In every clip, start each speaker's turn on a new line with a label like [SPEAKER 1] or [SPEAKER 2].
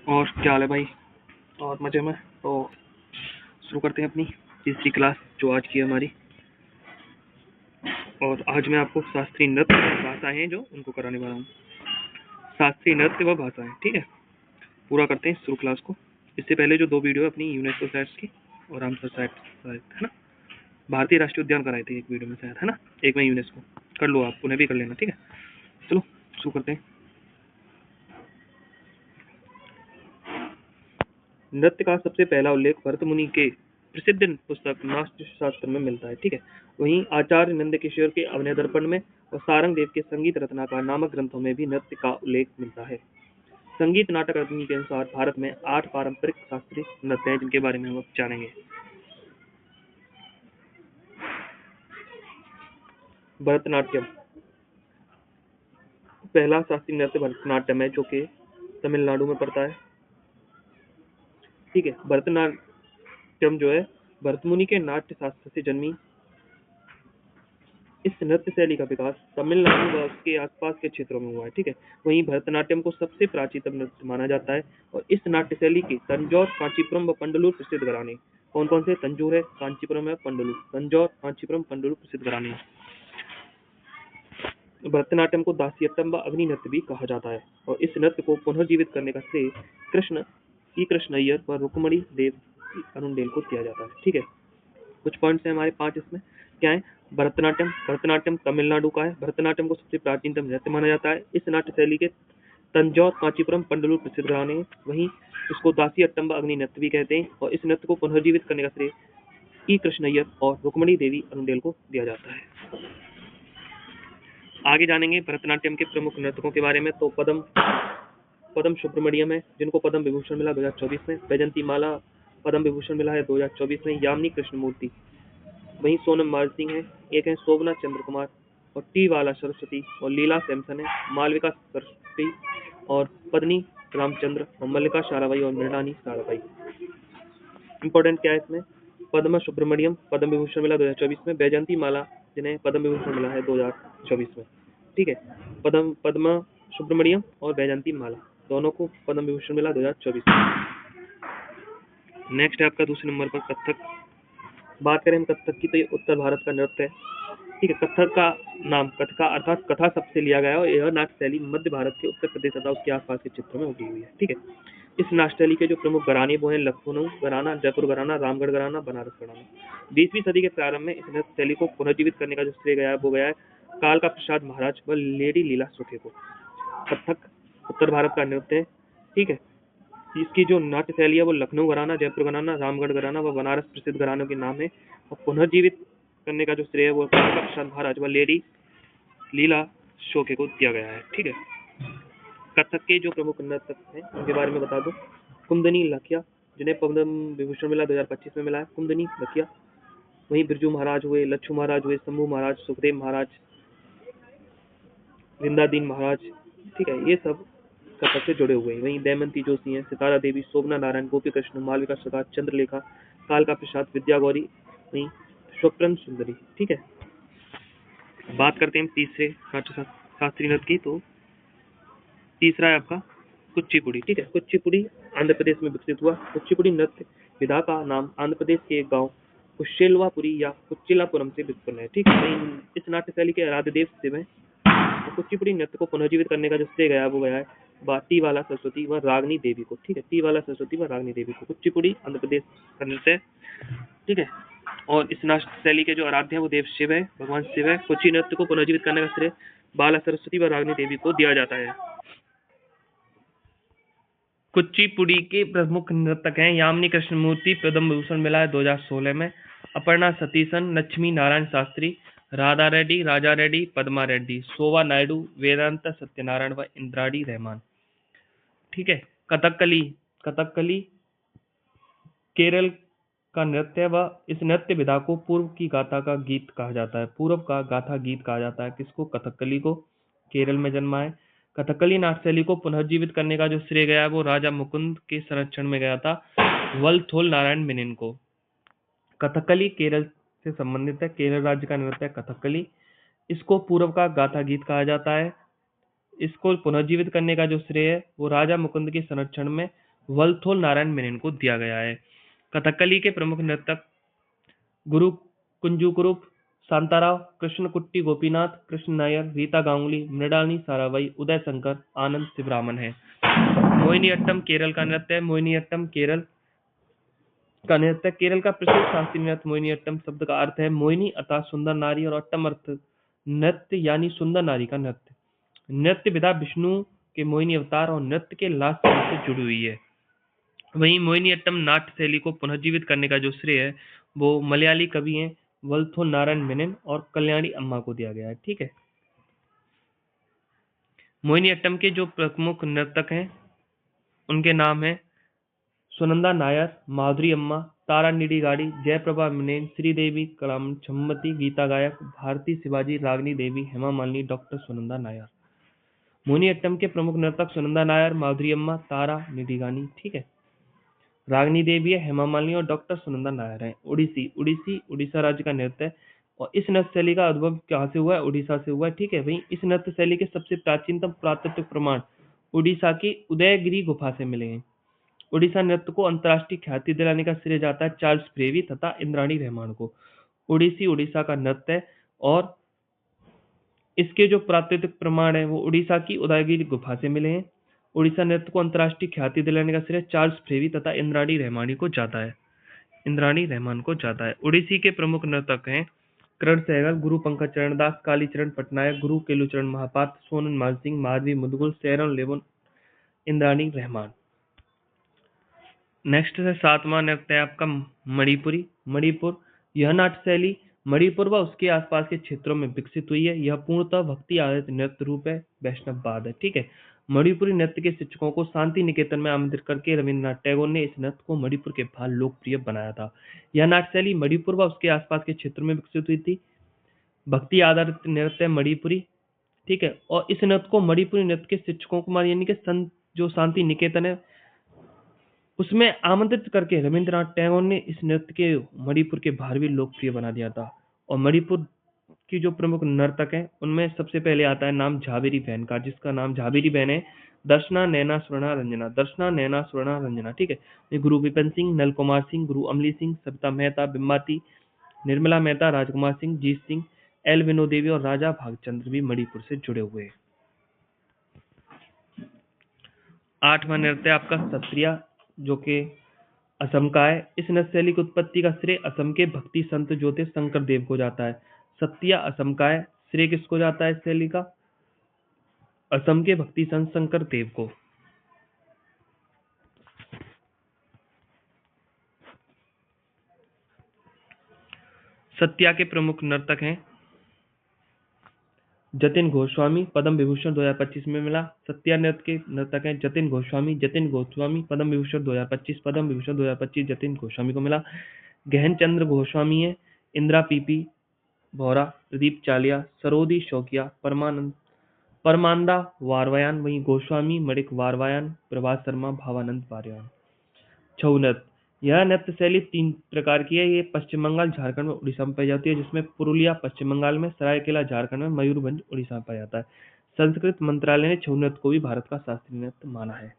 [SPEAKER 1] और क्या हाल है भाई? और मजे में? तो शुरू करते हैं अपनी तीसरी क्लास जो आज की है हमारी। और आज मैं आपको शास्त्रीय नृत्य व भाषाएं हैं जो उनको कराने वाला हूँ। शास्त्रीय नृत्य व भाषाएं, ठीक है। पूरा करते हैं शुरू क्लास को। इससे पहले जो 2 वीडियो है अपनी यूनेस्को साइट्स की और रामसर साइट है ना, भारतीय राष्ट्रीय उद्यान कराए थे एक वीडियो में शायद, है ना। एक में यूनेस्को कर लो, आप उन्हें भी कर लेना, ठीक है। चलो शुरू करते हैं। नृत्य का सबसे पहला उल्लेख भरत मुनि के प्रसिद्ध पुस्तक नाट्य शास्त्र में मिलता है, ठीक है। वहीं आचार्य नंदकिशोर के अभिनय दर्पण में और सारंग देव के संगीत रत्नाकर नामक ग्रंथों में भी नृत्य का उल्लेख मिलता है। संगीत नाटक अकादमी के अनुसार भारत में 8 पारंपरिक शास्त्रीय नृत्य हैं जिनके बारे में हम अब जानेंगे। भरतनाट्यम पहला शास्त्रीय नृत्य भरतनाट्यम है जो कि तमिलनाडु में पड़ता है, ठीक है। भरतनाट्यम जो है भरत मुनि के नाट्य शास्त्र से जन्मी इस नृत्य शैली का विकास तमिलनाडु व उसके आसपास के क्षेत्रों में हुआ है, ठीक है। वहीं भरतनाट्यम को सबसे प्राचीनतम नृत्य माना जाता है और इस नाट्य शैली के तंजौर, कांचीपुरम व पंडलूर प्रसिद्ध घराने कौन कौन से? तंजौर है, कांचीपुरम है, पंडलूर। तंजौर, कांचीपुरम, पंडलूर प्रसिद्ध घराने हैं। भरतनाट्यम को दासियत्तम व अग्नि नृत्य भी कहा जाता है और इस नृत्य को पुनर्जीवित करने का श्रेय कृष्ण अय्यर व रुक्मणी देवी अनुंडेल को दिया जाता है, ठीक है। कुछ पॉइंट्स हैं हमारे 5 इसमें। क्या है? भरतनाट्यम तमिलनाडु का है। भरतनाट्यम को सबसे प्राचीनतम नृत्य माना जाता है। इस नाट्य शैली के तंजौर, कांचीपुरम, पंडलूर प्रसिद्ध घराने हैं। वहीं इसको दासी अट्टम अग्नि नृत्य भी कहते हैं और इस नृत्य को पुनर्जीवित करने का श्रेय कृष्ण अय्यर और रुक्मणी देवी अनुंडेल को दिया जाता है। आगे जानेंगे भरतनाट्यम के प्रमुख नर्तकों के बारे में। तो पदम सुब्रमण्यम है जिनको पद्म विभूषण मिला 2024 में। वैजंती माला पद्म विभूषण मिला है 2024 में। यामिनी कृष्णमूर्ति, वहीं सोनम मार्सिंह है। एक है शोभना चंद्र कुमार और टी वाला सरस्वती और लीला सैमसन है। मालविका सरस्वती और पद्मिनी रामचंद्र और मल्लिका साराभाई और मृणाली साराभाई। इंपॉर्टेंट क्या है इसमें? पद्म सुब्रमण्यम पद्म विभूषण मिला 2024 में। वैजंती माला जिन्हें पद्म विभूषण मिला है 2024 में, ठीक है। पद्म सुब्रमण्यम और वैजंती माला दोनों को पद्म विभूषण मिला 2024 में। नेक्स्ट है आपका दूसरे नंबर पर कथक। बात करें हम कथक की तो ये उत्तर भारत का नृत्य है, ठीक है। कथक का नाम कथका अर्थात कथा शब्द से लिया गया है और यह नाट्य शैली मध्य भारत के उत्तर प्रदेश तथा उसके आसपास के क्षेत्रों में उठी हुई है, ठीक है। इस नाट्य शैली के जो प्रमुख घराने वो हैं लखनऊ घराना, जयपुर घराना, रामगढ़ घराना, बनारस घराना। 20वीं सदी के प्रारंभ में इस नृत्य शैली को पुनर्जीवित करने का जो श्रेय गया है वो गया है कालका प्रसाद महाराज व लेडी लीला सुखे को। कथक उत्तर भारत का नृत्य है, ठीक है। इसकी जो नाट्य शैली है वो लखनऊ घराना, जयपुर घराना, रामगढ़ घराना व बनारस प्रसिद्ध घरानों के नाम है और पुनर्जीवित करने का जो श्रेय है वो कालका प्रसाद महाराज व लेडी लीला शोके को दिया गया है, ठीक है। कथक के जो प्रमुख नर्तक हैं उनके बारे में बता दो। कुंदनी लखिया जिन्हें पद्म विभूषण मिला 2025 में मिला है, कुंदनी लखिया। वहीं बिरजू महाराज हुए, लच्छू महाराज हुए, शंभू महाराज, सुखदेव महाराज, वृंदादीन महाराज, ठीक है। ये सब कथक से जुड़े हुए हैं। वहीं दमयंती जोशी हैं, सितारा देवी, शोभना नारायण, गोपी कृष्ण, मालविका सदा, चंद्रलेखा, कालका प्रसाद, विद्या गौरी, वहीं स्वप्न सुंदरी, ठीक है। बात करते हैं तीसरे नाट्य शास्त्रीय नृत्य की। तो तीसरा है आपका कुचिपुड़ी, ठीक है। कुचिपुड़ी आंध्र प्रदेश में विकसित हुआ। कुचिपुड़ी नृत्य विधा का नाम आंध्र प्रदेश के एक गांव कुशेलवापुरी या कुचिलापुरम से व्युत्पन्न है, ठीक है। इस नाट्य शैली के आराध्य देव शिव हैं। कुचिपुड़ी नृत्य को पुनर्जीवित करने का जो श्रेय गया वो गया है टी वाला सरस्वती व रागनी देवी को, ठीक है। टी वाला सरस्वती व रागनी देवी को। कुचिपुड़ी आंध्र प्रदेश का नृत्य है, ठीक है। और इस नाट्य शैली के जो आराध्य है वो देव शिव है, भगवान शिव है। कुची नृत्य को पुनर्जीवित करने का श्रेय बाला सरस्वती व रागनी देवी को दिया जाता है। कुचिपुड़ी के प्रमुख नर्तक हैं यामिनी कृष्णमूर्ति, पद्म विभूषण मिला है 2016 में। अपर्णा सतीशन, लक्ष्मी नारायण शास्त्री, राधा रेड्डी, राजा रेड्डी, पद्मा रेड्डी, शोभा नायडू, वेदांत सत्यनारायण व इंद्राणी रहमान, ठीक है। कथकली केरल का नृत्य व इस नृत्य विधा को पूर्व की गाथा का गीत कहा जाता है। पूर्व का गाथा गीत कहा जाता है किसको? कथकली को। केरल में जन्मा है। कथकली नाट्य शैली को पुनर्जीवित करने का जो श्रेय गया है वो राजा मुकुंद के संरक्षण में गया था वलथोल नारायण मेनन को। कथकली केरल से संबंधित है, केरल राज्य का नृत्य है कथकली। इसको पूर्व का गाथा गीत कहा जाता है। इसको पुनर्जीवित करने का जो श्रेय है वो राजा मुकुंद के संरक्षण में वल्थोल नारायण मेनन को दिया गया है। कथकली के प्रमुख नर्तक गुरु कुंजुकुरुप, शांताराव, कृष्णकुट्टी गोपीनाथ, कृष्ण नायर, रीता गांगुली, मृणालिनी साराभाई, उदय शंकर, आनंद शिवरामन है। मोहिनीअट्टम केरल का नृत्य है। मोहिनीअट्टम केरल का नृत्य। केरल का प्रसिद्ध शास्त्रीय नृत्य मोहिनीअट्टम शब्द का अर्थ है मोहिनी अर्थात सुंदर नारी और अट्टम अर्थ नृत्य यानी सुंदर नारी का नृत्य। नृत्य विधा विष्णु के मोहिनी अवतार और नृत्य के लास्ट से जुड़ी हुई है। वहीं मोहिनीअट्टम नाट्य शैली को पुनर्जीवित करने का जो श्रेय है वो मलयाली कवि हैं वल्थो नारायण मेनन और कल्याणी अम्मा को दिया गया है। ठीक है। मोहिनीअट्टम के जो प्रमुख नर्तक हैं उनके नाम हैं सुनंदा नायर, माधुरी अम्मा, तारा निडिगाड़ी, जयप्रभा मेनन, श्रीदेवी छम्मती, गीता गायक, भारती शिवाजी, रागनी देवी, हेमा मालिनी, डॉक्टर सुनंदा नायर। मोहिनीअट्टम के प्रमुख नर्तक सुनंदा नायर, माधुरी अम्मा, तारा निडिगानी, ठीक है, रागनी देवी है, हेमा मालिनी और डॉक्टर सुनंदा नायर है। उड़ीसी उड़ीसा राज्य का नृत्य है और इस नृत्य शैली का उद्भव कहाँ से हुआ है? उड़ीसा से हुआ है। ठीक है भाई। इस नृत्य शैली के सबसे प्राचीनतम पुरातात्विक प्रमाण उड़ीसा की उदयगिरी गुफा से मिले हैं। उड़ीसा नृत्य को अंतर्राष्ट्रीय ख्याति दिलाने का श्रेय जाता है चार्ल्स फ्रेवी तथा इंद्राणी रहमान को। ओडिसी उड़ीसा का नृत्य है और इसके जो पुरातात्विक प्रमाण है वो उड़ीसा की उदयगिरी गुफा से मिले हैं। उड़ीसा नृत्य को अंतर्राष्ट्रीय ख्याति दिलाने का श्रेय चार्ल्स फ्रेवी तथा इंद्राणी रहमान को जाता है। उड़ीसी के प्रमुख नर्तक हैं करण सहगल, गुरु पंकज चरण दास, कालीचरण पटनायक, गुरु केलुचरण महापात्र, सोनन मानसिंह, माधवी मुदगुल, सैरन लेवन, इंद्राणी रहमान। नेक्स्ट है 7वां नृत्य है आपका मणिपुरी। मणिपुर यह नाट्य शैली मणिपुर व उसके आसपास के क्षेत्रों में विकसित हुई है। यह पूर्णतः भक्ति आधारित नृत्य रूप है, वैष्णववाद है। ठीक है। मणिपुरी नृत्य के शिक्षकों को शांति निकेतन में आमंत्रित करके रविन्द्रनाथ टैगोर ने इस नृत्य को मणिपुर के बाहर लोकप्रिय बनाया था। यह नाट्य शैली मणिपुर व उसके आसपास के क्षेत्रों में विकसित हुई थी। भक्ति आधारित नृत्य है मणिपुरी। ठीक है। और इस नृत्य को मणिपुरी नृत्य के शिक्षकों को यानी कि संत जो शांति निकेतन है उसमें आमंत्रित करके रविंद्रनाथ टैगोर ने इस नृत्य के मणिपुर के बाहर भी लोकप्रिय बना दिया था। और मणिपुर की जो प्रमुख नर्तक हैं उनमें सबसे पहले आता है नाम झावेरी बहन का, जिसका नाम झावेरी बहन है दर्शना नैना स्वर्णा रंजना। ठीक है। ये गुरु विपिन सिंह, नल कुमार सिंह, गुरु अमली सिंह, सविता मेहता, बिम्बाती, निर्मला मेहता, राजकुमार सिंह, जीत सिंह, एल विनोद देवी और राजा भागचंद्र भी मणिपुर से जुड़े हुए हैं। 8वां नृत्य आपका सत्रिया जो कि असम का है। इस नृत्य शैली की उत्पत्ति का श्रेय असम के भक्ति संत जो थे शंकर देव को जाता है। सत्रिया असम का है। श्रेय किसको जाता है इस शैली का? असम के भक्ति संत शंकर देव को। सत्या के प्रमुख नर्तक हैं जतिन गोस्वामी, पद्म विभूषण 2025 में मिला। सत्या नृत्य के नर्तक हैं जतिन गोस्वामी, पद्म विभूषण 2025 जतिन गोस्वामी को मिला। गहन चंद्र गोस्वामी है, इंदिरा पीपी भौरा, प्रदीप चालिया, सरोदी शौकिया, परमानंदा वारवायान, वहीं गोस्वामी, मणिक वारवायान, प्रभात शर्मा, भावानंद वारवायान। छऊ नृत्य यह नृत्य शैली 3 प्रकार की है। ये पश्चिम बंगाल, झारखंड में उड़ीसा में पाई जाती है, जिसमें पुरुलिया पश्चिम बंगाल में, सरायकेला झारखंड में, मयूरभंज उड़ीसा में पाया जाता है। संस्कृत मंत्रालय ने छऊ नृत्य को भी भारत का शास्त्रीय नृत्य माना है।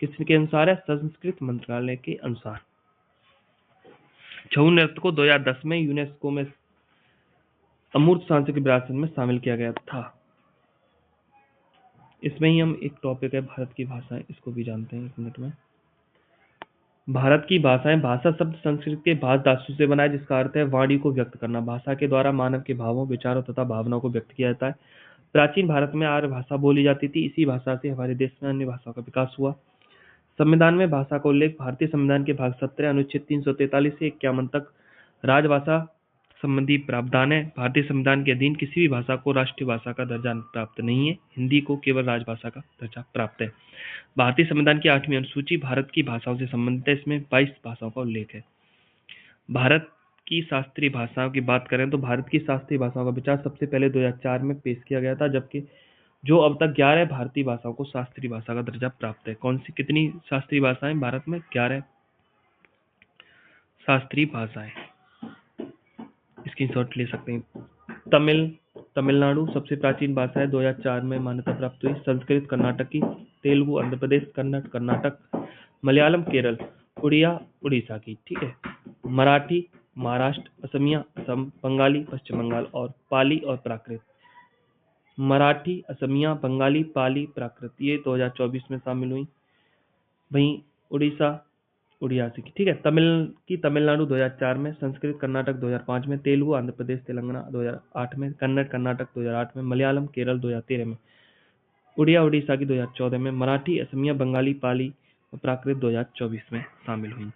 [SPEAKER 1] किसके अनुसार है? संस्कृत मंत्रालय के अनुसार। छऊ नृत्य को 2010 में यूनेस्को में अमूर्त सांस्कृतिक विरासत में शामिल किया गया था। इसमें ही हम एक टॉपिक है भारत की भाषाएं, इसको भी जानते हैं 1 मिनट में। भारत की भाषाएं। भाषा शब्द संस्कृत के भाष धातु से बना है, जिसका अर्थ है वाणी को व्यक्त करना। भाषा के द्वारा मानव के भावों, विचारों तथा भावनाओं को व्यक्त किया जाता है। प्राचीन भारत में आर्य भाषा बोली जाती थी। इसी भाषा से हमारे देश में अन्य भाषाओं का विकास हुआ। संविधान में भाषा का उल्लेख भारतीय संविधान के भाग 17 अनुच्छेद 343 से 51 तक राजभाषा संबंधी प्रावधान है। भारतीय संविधान के अधीन किसी भी भाषा को राष्ट्रीय भाषा का दर्जा प्राप्त नहीं है। हिंदी को केवल राजभाषा का दर्जा प्राप्त है। भारतीय संविधान की 8वीं अनुसूची भारत की भाषाओं से संबंधित है। इसमें 22 भाषाओं का उल्लेख है। भारत की शास्त्रीय भाषाओं की बात करें तो भारत की शास्त्रीय भाषाओं का विचार सबसे पहले 2004 में पेश किया गया था, जबकि जो अब तक 11 भारतीय भाषाओं को शास्त्रीय भाषा का दर्जा प्राप्त है। कौन सी कितनी शास्त्रीय भाषाएं भारत में? 11 शास्त्रीय भाषाएं। स्क्रीनशॉट ले सकते हैं। तमिलनाडु सबसे प्राचीन भाषा है, 2004 में मान्यता प्राप्त हुई। संस्कृत कर्नाटकी, तेलुगु आंध्र प्रदेश, कन्नड़ कर्नाटक, मलयालम केरल, उड़िया उड़ीसा की, ठीक है। मराठी महाराष्ट्र, असमिया असम, बंगाली पश्चिम बंगाल और पाली और प्राकृत। मराठी, असमिया, बंगाली, पाली, प्राकृत ये 2024 में शामिल हुई। वहीं उड़ीसा उड़िया से की, ठीक है। तमिलनाडु 2004 में, संस्कृत कर्नाटक 2005 में, तेलुगु आंध्र प्रदेश तेलंगाना 2008 में, कन्नड़ कर्नाटक 2008 में, मलयालम केरल 2013 में, उड़िया उड़ीसा की 2014 में, मराठी असमिया बंगाली पाली और प्राकृत 2024 में शामिल हुई।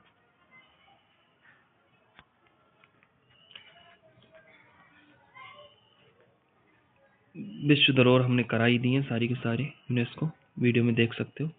[SPEAKER 1] विश्व धरोहर हमने कराई दी है सारी की सारी, यूनेस्को वीडियो में देख सकते हो।